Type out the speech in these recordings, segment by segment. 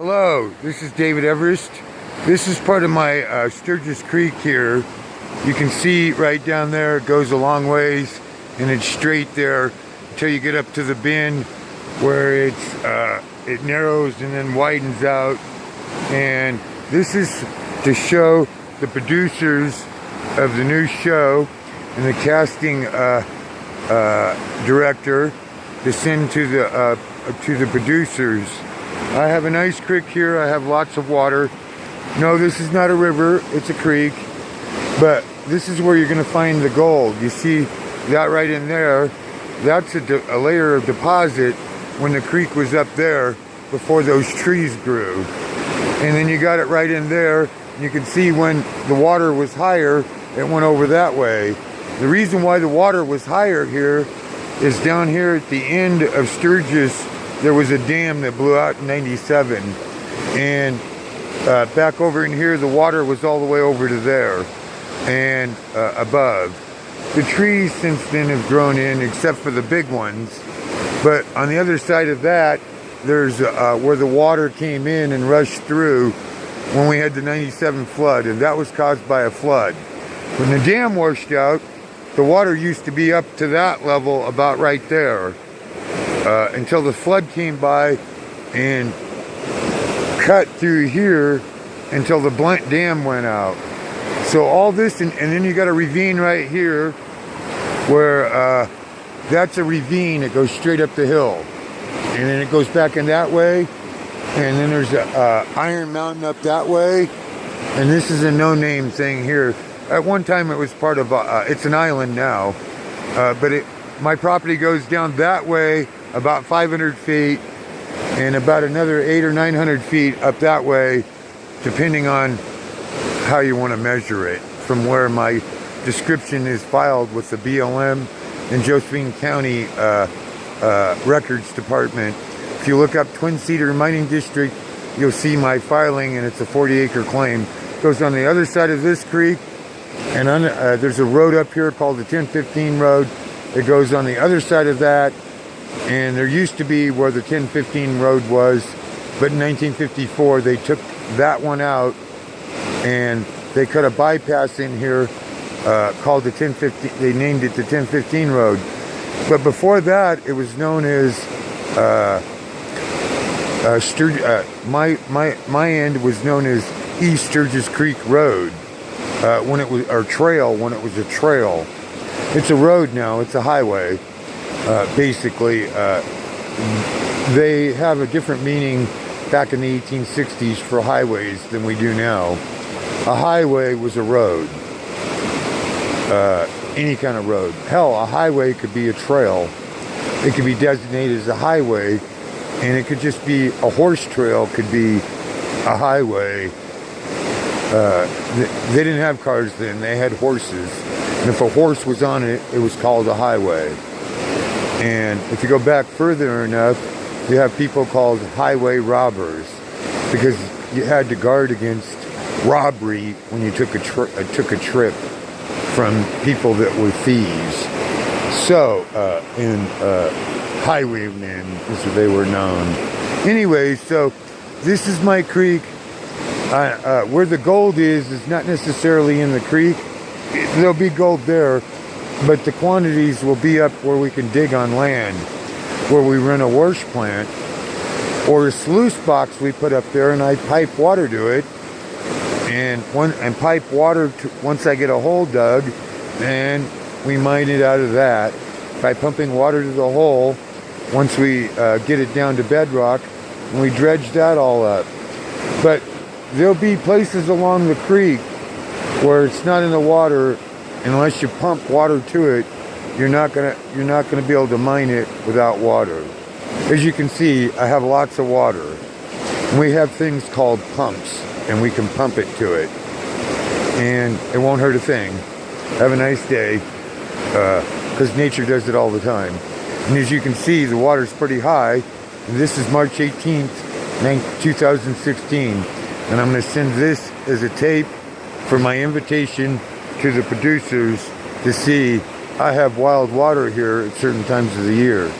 Hello, this is David Everest. This is part of my Sturgis Creek here. You can see right down there, it goes a long ways and it's straight there until you get up to the bend where it narrows and then widens out. And this is to show the producers of the new show and the casting director to send to the producers. I have a nice creek here. I have lots of water. No, this is not a river, it's a creek, but this is where you're going to find the gold. You see that right in there, that's a layer of deposit when the creek was up there before those trees grew. And then you got it right in there. You can see when the water was higher, it went over that way. The reason why the water was higher here is down here at the end of Sturgis, there was a dam that blew out in '97. And back over in here, the water was all the way over to there and above. The trees since then have grown in, except for the big ones. But on the other side of that, there's where the water came in and rushed through when we had the '97 flood, and that was caused by a flood. When the dam washed out, the water used to be up to that level about right there until the flood came by and cut through here until the Blunt Dam went out. So all this, and then you got a ravine right here where that's a ravine. It goes straight up the hill. And then it goes back in that way. And then there's a Iron Mountain up that way. And this is a no-name thing here. At one time it was part of, it's an island now. But my property goes down that way about 500 feet. And about another 800 or 900 feet up that way, depending on how you want to measure it, from where my description is filed with the BLM and Josephine County Records Department. If you look up Twin Cedar Mining District, you'll see my filing, and it's a 40-acre claim. It goes on the other side of this creek, and there's a road up here called the 1015 Road. It goes on the other side of that. And there used to be where the 1015 road was, but in 1954 they took that one out and they cut a bypass in here called the 1015. They named it the 1015 road. But before that, it was known as my end was known as East Sturgis Creek Road when it was, or trail when it was a trail. It's a road now. It's a highway. Basically, they have a different meaning back in the 1860s for highways than we do now. A highway was a road, any kind of road. Hell, a highway could be a trail. It could be designated as a highway, and it could just be a horse trail, could be a highway. They didn't have cars then, they had horses. And if a horse was on it, it was called a highway. And if you go back further enough, you have people called highway robbers, because you had to guard against robbery when you took a trip from people that were thieves. So, highwaymen, as they were known. Anyway, so this is my creek. Where the gold is not necessarily in the creek. There'll be gold there, but the quantities will be up where we can dig on land, where we run a wash plant, or a sluice box we put up there, and I pipe water to it, and pipe water to, once I get a hole dug, and we mine it out of that by pumping water to the hole. Once we get it down to bedrock, and we dredge that all up. But there'll be places along the creek where it's not in the water. Unless you pump water to it, you're not gonna be able to mine it without water. As you can see, I have lots of water. We have things called pumps, and we can pump it to it, and it won't hurt a thing. Have a nice day, because nature does it all the time. And as you can see, the water's pretty high. And this is March 18th, 2016, and I'm going to send this as a tape for my invitation to the producers to see. I have wild water here at certain times of the year,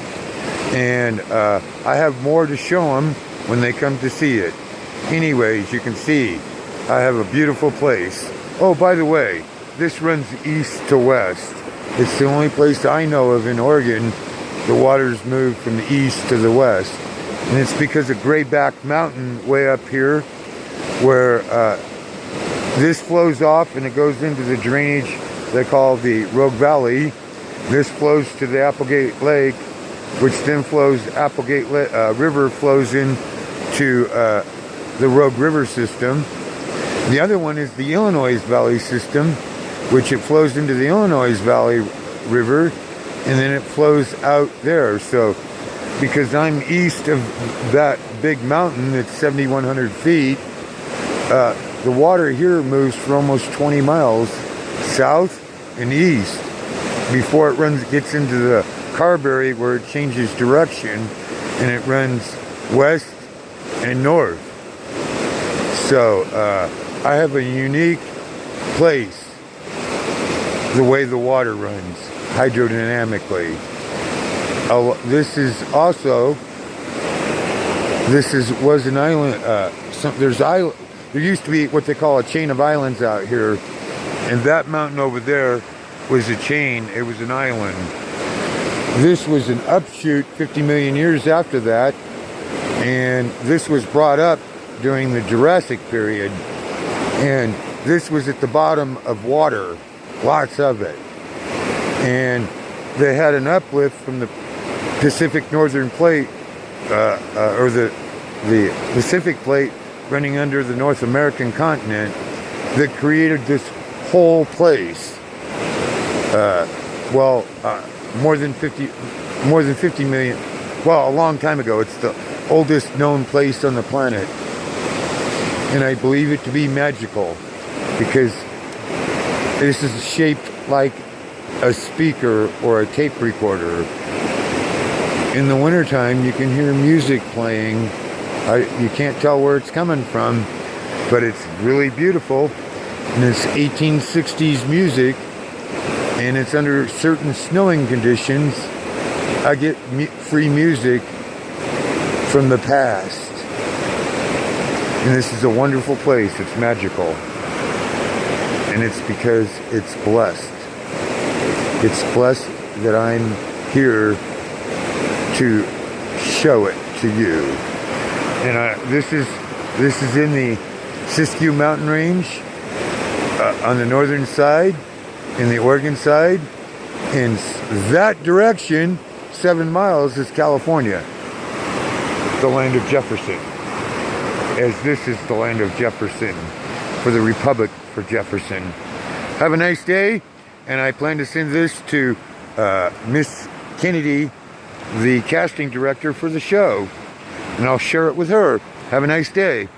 and I have more to show them when they come to see it. Anyways, you can see I have a beautiful place. Oh, by the way, this runs east to west. It's the only place I know of in Oregon the water's moved from the east to the west. And it's because of Grayback Mountain way up here, where this flows off and it goes into the drainage they call the Rogue Valley. This flows to the Applegate Lake, which then flows, River flows into the Rogue River system. The other one is the Illinois Valley system, which it flows into the Illinois Valley River, and then it flows out there. So because I'm east of that big mountain that's 7,100 feet, the water here moves for almost 20 miles south and east before it gets into the Carberry, where it changes direction and it runs west and north. So I have a unique place, the way the water runs hydrodynamically. Was an island. There used to be what they call a chain of islands out here, and that mountain over there was a chain. It was an island. This was an upshoot 50 million years after that, and this was brought up during the Jurassic period, and this was at the bottom of water, lots of it, and they had an uplift from the Pacific Northern Plate, or the Pacific Plate running under the North American continent, that created this whole place. More than 50 million, well, a long time ago. It's the oldest known place on the planet. And I believe it to be magical, because this is shaped like a speaker or a tape recorder. In the wintertime, you can hear music playing. You can't tell where it's coming from, but it's really beautiful. And it's 1860s music, and it's under certain snowing conditions. I get free music from the past. And this is a wonderful place. It's magical. And it's because it's blessed. It's blessed that I'm here to show it to you. And this is in the Siskiyou Mountain Range, on the northern side, in the Oregon side. In that direction, 7 miles, is California, the land of Jefferson, as this is the land of Jefferson, for the Republic for Jefferson. Have a nice day, and I plan to send this to Miss Kennedy, the casting director for the show, and I'll share it with her. Have a nice day.